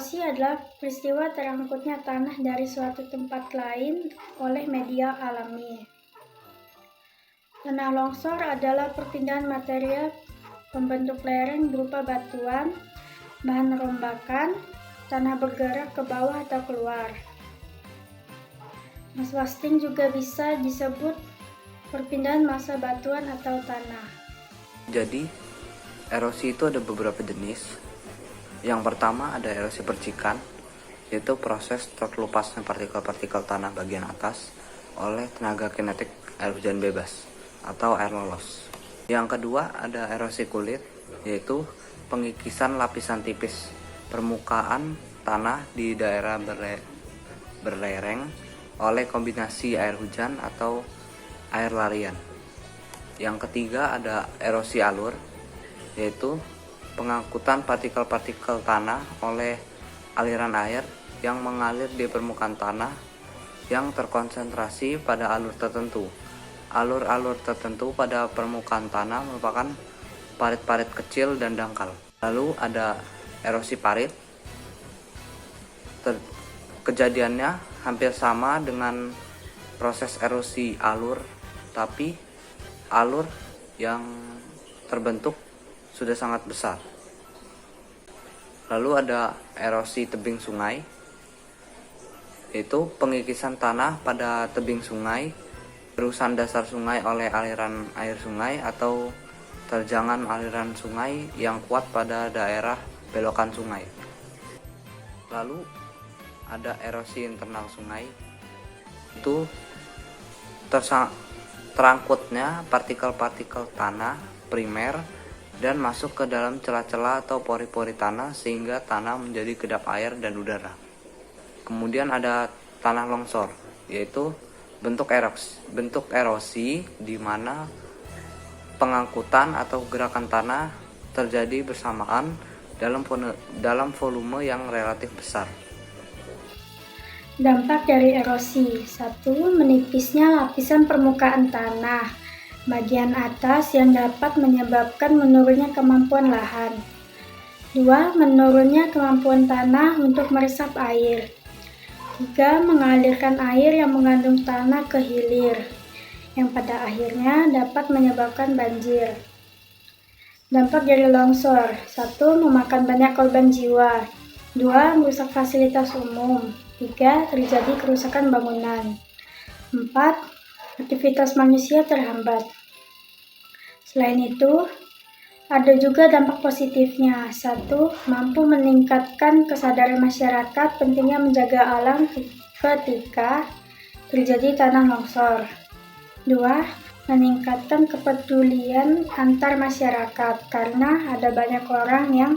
Erosi adalah peristiwa terangkutnya tanah dari suatu tempat lain oleh media alami. Tanah longsor adalah perpindahan material pembentuk lereng berupa batuan, bahan rombakan, tanah bergerak ke bawah atau keluar. Mass wasting juga bisa disebut perpindahan massa batuan atau tanah. Jadi, erosi itu ada beberapa jenis. Yang pertama ada erosi percikan, yaitu proses terkelupasnya partikel-partikel tanah bagian atas oleh tenaga kinetik air hujan bebas atau air lolos. Yang kedua ada erosi kulit, yaitu pengikisan lapisan tipis permukaan tanah di daerah berlereng oleh kombinasi air hujan atau air larian. Yang ketiga ada erosi alur, yaitu pengangkutan partikel-partikel tanah oleh aliran air yang mengalir di permukaan tanah yang terkonsentrasi pada alur tertentu. Alur-alur tertentu pada permukaan tanah merupakan parit-parit kecil dan dangkal. Lalu ada erosi parit. Kejadiannya hampir sama dengan proses erosi alur, tapi alur yang terbentuk sudah sangat besar. Lalu ada erosi tebing sungai, yaitu pengikisan tanah pada tebing sungai, terusan dasar sungai oleh aliran air sungai atau terjangan aliran sungai yang kuat pada daerah belokan sungai. Lalu ada erosi internal sungai, itu terangkutnya partikel-partikel tanah primer dan masuk ke dalam celah-celah atau pori-pori tanah sehingga tanah menjadi kedap air dan udara. Kemudian ada tanah longsor, yaitu bentuk erosi di mana pengangkutan atau gerakan tanah terjadi bersamaan dalam volume yang relatif besar. Dampak dari erosi: 1. Menipisnya lapisan permukaan tanah bagian atas yang dapat menyebabkan menurunnya kemampuan lahan. 2. Menurunnya kemampuan tanah untuk meresap air. 3. Mengalirkan air yang mengandung tanah ke hilir, yang pada akhirnya dapat menyebabkan banjir. Dampak dari longsor: 1. Memakan banyak korban jiwa. 2. Merusak fasilitas umum. 3. Terjadi kerusakan bangunan. 4. Aktivitas manusia terhambat. Selain itu, ada juga dampak positifnya. 1. Mampu meningkatkan kesadaran masyarakat pentingnya menjaga alam ketika terjadi tanah longsor. 2. Meningkatkan kepedulian antar masyarakat karena ada banyak orang yang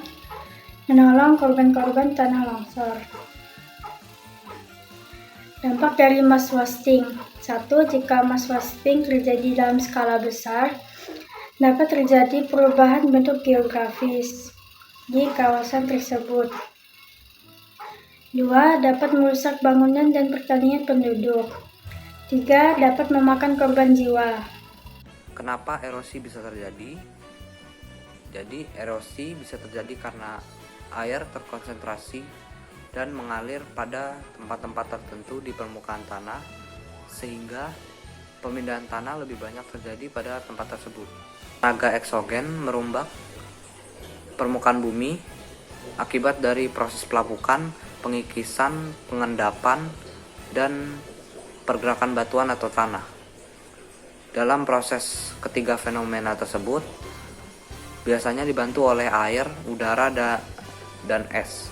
menolong korban-korban tanah longsor. Dampak dari mass wasting: 1. Jika mass wasting terjadi dalam skala besar, dapat terjadi perubahan bentuk geografis di kawasan tersebut. 2. Dapat merusak bangunan dan pertanian penduduk. 3. Dapat memakan korban jiwa. Kenapa erosi bisa terjadi? Jadi erosi bisa terjadi karena air terkonsentrasi dan mengalir pada tempat-tempat tertentu di permukaan tanah sehingga pemindahan tanah lebih banyak terjadi pada tempat tersebut. Tenaga eksogen merombak permukaan bumi akibat dari proses pelapukan, pengikisan, pengendapan, dan pergerakan batuan atau tanah. Dalam proses ketiga fenomena tersebut biasanya dibantu oleh air, udara, dan es.